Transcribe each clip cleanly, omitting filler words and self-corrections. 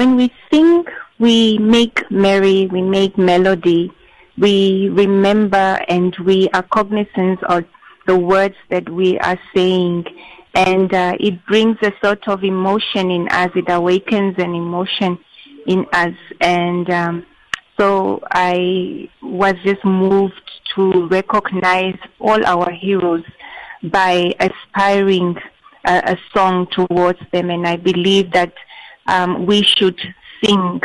When we sing, we make merry, we make melody, we remember and we are cognizant of the words that we are saying, and it brings a sort of emotion in us, it awakens an emotion in us, and so I was just moved to recognize all our heroes by aspiring a song towards them, and I believe that we should sing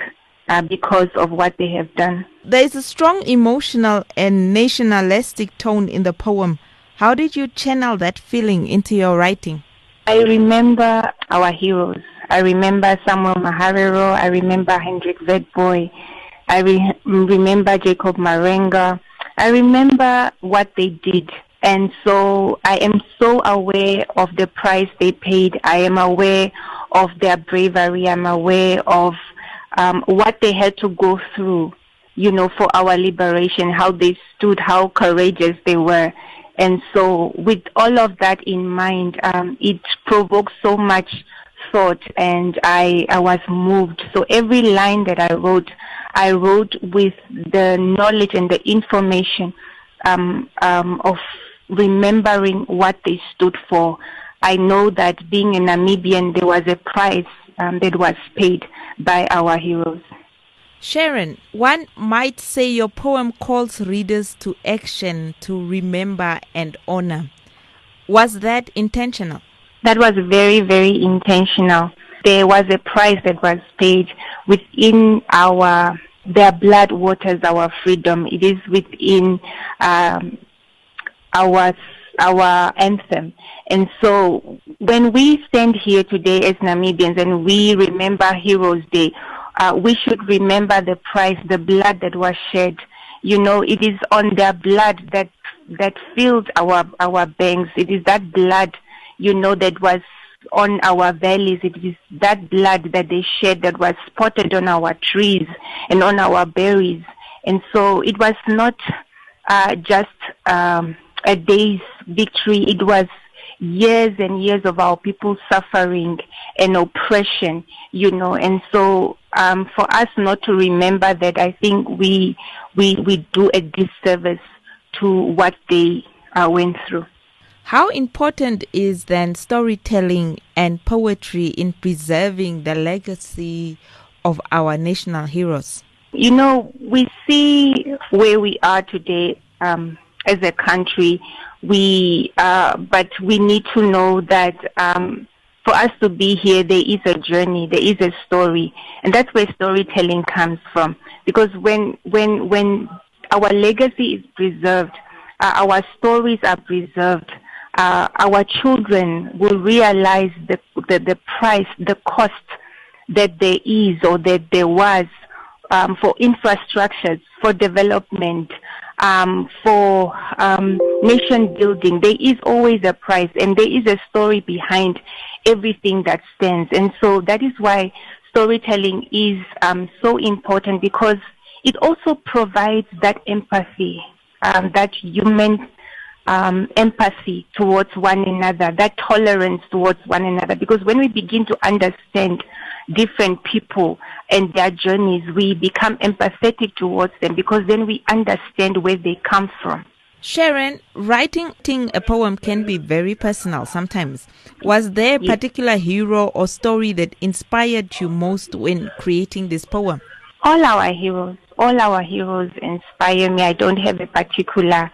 because of what they have done. There is a strong emotional and nationalistic tone in the poem. How did you channel that feeling into your writing? I remember our heroes. I remember Samuel Maharero. I remember Hendrik Witbooi. I remember Jacob Marenga. I remember what they did. And so I am so aware of the price they paid. I am aware of their bravery. I'm aware of what they had to go through, for our liberation, how they stood, how courageous they were. And so with all of that in mind, it provoked so much thought, and I was moved. So every line that I wrote with the knowledge and the information of remembering what they stood for. I know that being a Namibian, there was a price that was paid by our heroes. Sharon, one might say your poem calls readers to action, to remember and honor. Was that intentional? That was very, very intentional. There was a price that was paid within their blood waters, our freedom. It is within our anthem. And so when we stand here today as Namibians and we remember Heroes Day, we should remember the price, the blood that was shed. It is on their blood that filled our banks. It is that blood, that was on our valleys. It is that blood that they shed that was spotted on our trees and on our berries. And so it was not just a day's victory. It was years and years of our people suffering and oppression, and so for us not to remember that, I think we do a disservice to what they went through. How important is then storytelling and poetry in preserving the legacy of our national heroes? We see where we are today as a country, but we need to know that for us to be here, there is a journey, there is a story, and that's where storytelling comes from. Because when our legacy is preserved, our stories are preserved, our children will realize the price, the cost that there is or that there was for infrastructures, for development, for nation building. There is always a price, and there is a story behind everything that stands. And so that is why storytelling is so important, because it also provides that empathy, that human empathy towards one another, that tolerance towards one another. Because when we begin to understand different people and their journeys, we become empathetic towards them, because then we understand where they come from. Sharon, writing a poem can be very personal sometimes. Was there a particular hero or story that inspired you most when creating this poem? All our heroes inspire me. I don't have a particular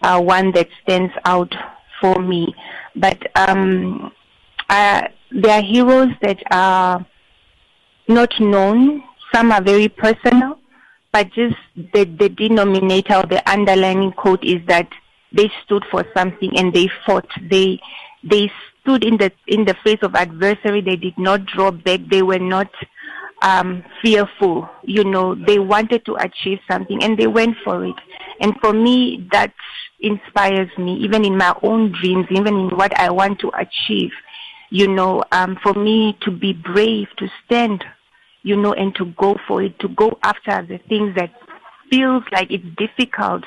one that stands out for me, but there are heroes that are not known. Some are very personal, but just the denominator or the underlying quote is that they stood for something and they fought. They stood in the face of adversity. They did not draw back. They were not fearful. They wanted to achieve something and they went for it. And for me, that inspires me, even in my own dreams, even in what I want to achieve. For me to be brave, to stand, and to go for it, to go after the things that feels like it's difficult,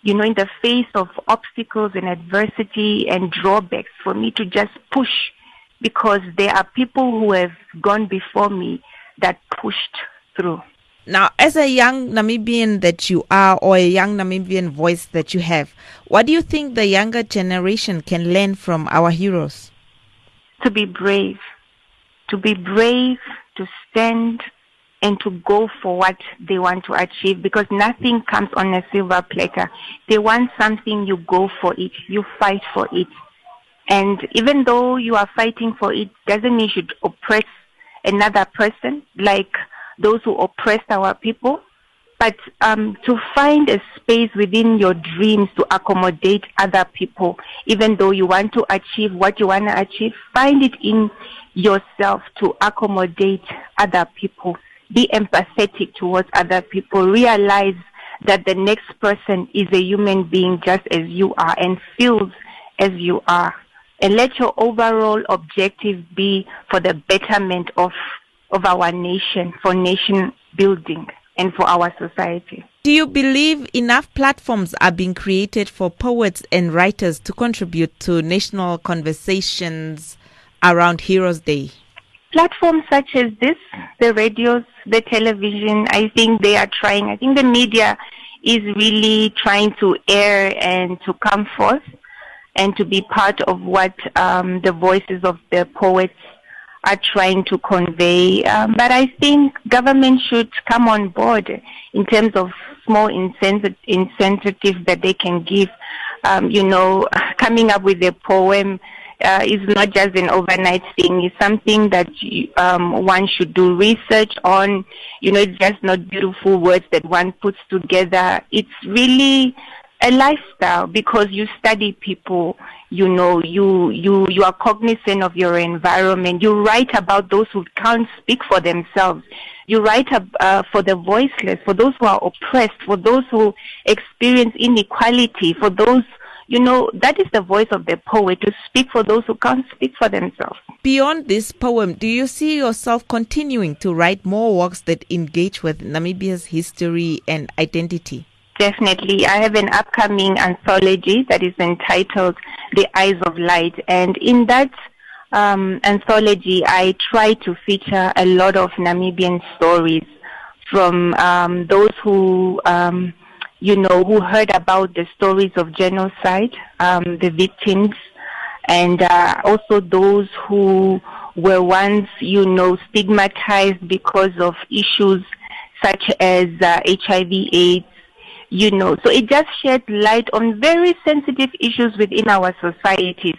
in the face of obstacles and adversity and drawbacks, for me to just push, because there are people who have gone before me that pushed through. Now, as a young Namibian that you are, or a young Namibian voice that you have, what do you think the younger generation can learn from our heroes? To be brave, to stand and to go for what they want to achieve, because nothing comes on a silver platter. They want something, you go for it, you fight for it. And even though you are fighting for it, doesn't mean you should oppress another person, like those who oppressed our people, but to find a space within your dreams to accommodate other people, even though you want to achieve what you want to achieve, find it in yourself to accommodate other people. Be empathetic towards other people. Realize that the next person is a human being just as you are and feels as you are. And let your overall objective be for the betterment of our nation, for nation building, and for our society. Do you believe enough platforms are being created for poets and writers to contribute to national conversations around Heroes Day? Platforms such as this, the radios, the television, I think they are trying. I think the media is really trying to air and to come forth and to be part of what the voices of the poets are trying to convey. But I think government should come on board in terms of small incentives that they can give. Coming up with a poem is not just an overnight thing. It's something that one should do research on. It's just not beautiful words that one puts together. It's really a lifestyle, because you study people, you are cognizant of your environment. You write about those who can't speak for themselves. You write for the voiceless, for those who are oppressed, for those who experience inequality, for those, that is the voice of the poet, to speak for those who can't speak for themselves. Beyond this poem, do you see yourself continuing to write more works that engage with Namibia's history and identity? Definitely. I have an upcoming anthology that is entitled The Eyes of Light. And in that anthology, I try to feature a lot of Namibian stories from those who, who heard about the stories of genocide, the victims, and also those who were once, stigmatized because of issues such as HIV/AIDS. So it just sheds light on very sensitive issues within our societies.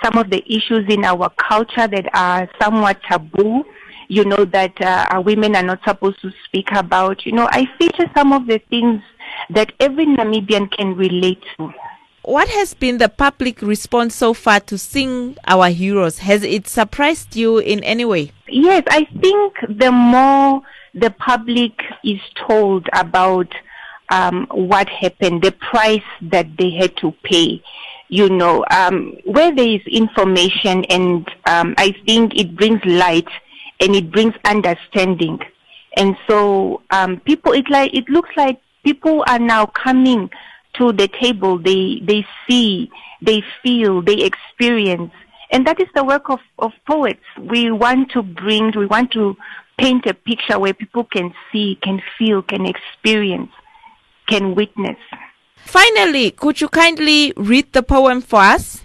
Some of the issues in our culture that are somewhat taboo, that women are not supposed to speak about. I feature some of the things that every Namibian can relate to. What has been the public response so far to Sing Our Heroes? Has it surprised you in any way? Yes, I think the more the public is told about what happened, the price that they had to pay, where there is information, and I think it brings light and it brings understanding. And so it looks like people are now coming to the table. They see, they feel, they experience. And that is the work of poets. We want to paint a picture where people can see, can feel, can experience, can witness. Finally, could you kindly read the poem for us?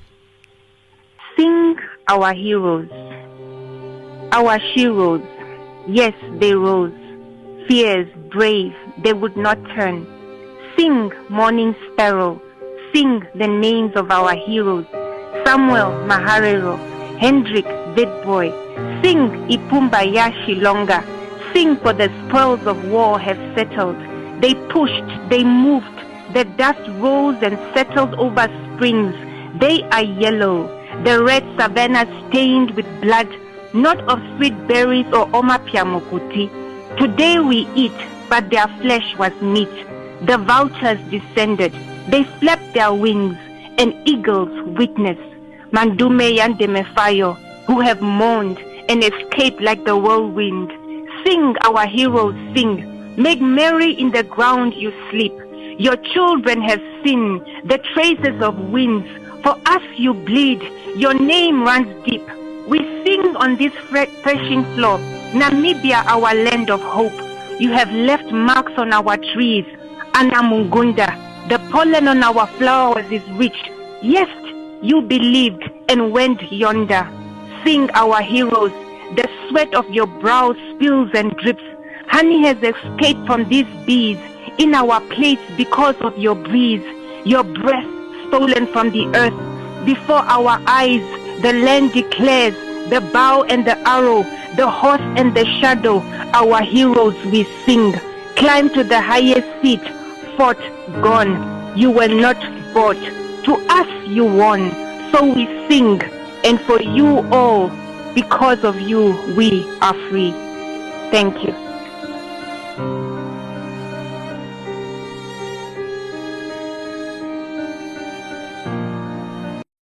Sing our heroes. Our sheroes. Yes, they rose. Fierce, brave, they would not turn. Sing, morning sparrow. Sing the names of our heroes. Samuel Maharero, Hendrik Witbooi. Sing Ipumba Yashilonga. Sing, for the spoils of war have settled. They pushed, they moved, the dust rose and settled over springs. They are yellow, the red savanna stained with blood, not of sweet berries or omapia mokuti. Today we eat, but their flesh was meat. The vultures descended, they flapped their wings, and eagles witness. Mandume Yandemefayo, who have mourned and escaped like the whirlwind. Sing, our heroes, sing. Make merry in the ground you sleep. Your children have seen the traces of winds. For us you bleed, your name runs deep. We sing on this threshing floor. Namibia, our land of hope, you have left marks on our trees. Anamungunda, the pollen on our flowers is rich. Yes, you believed and went yonder. Sing our heroes, the sweat of your brow spills and drips. Honey has escaped from these bees in our plates because of your breeze. Your breath stolen from the earth. Before our eyes, the land declares the bow and the arrow, the horse and the shadow. Our heroes we sing. Climb to the highest seat, fought, gone. You were not bought. To us you won. So we sing. And for you all, because of you, we are free. Thank you.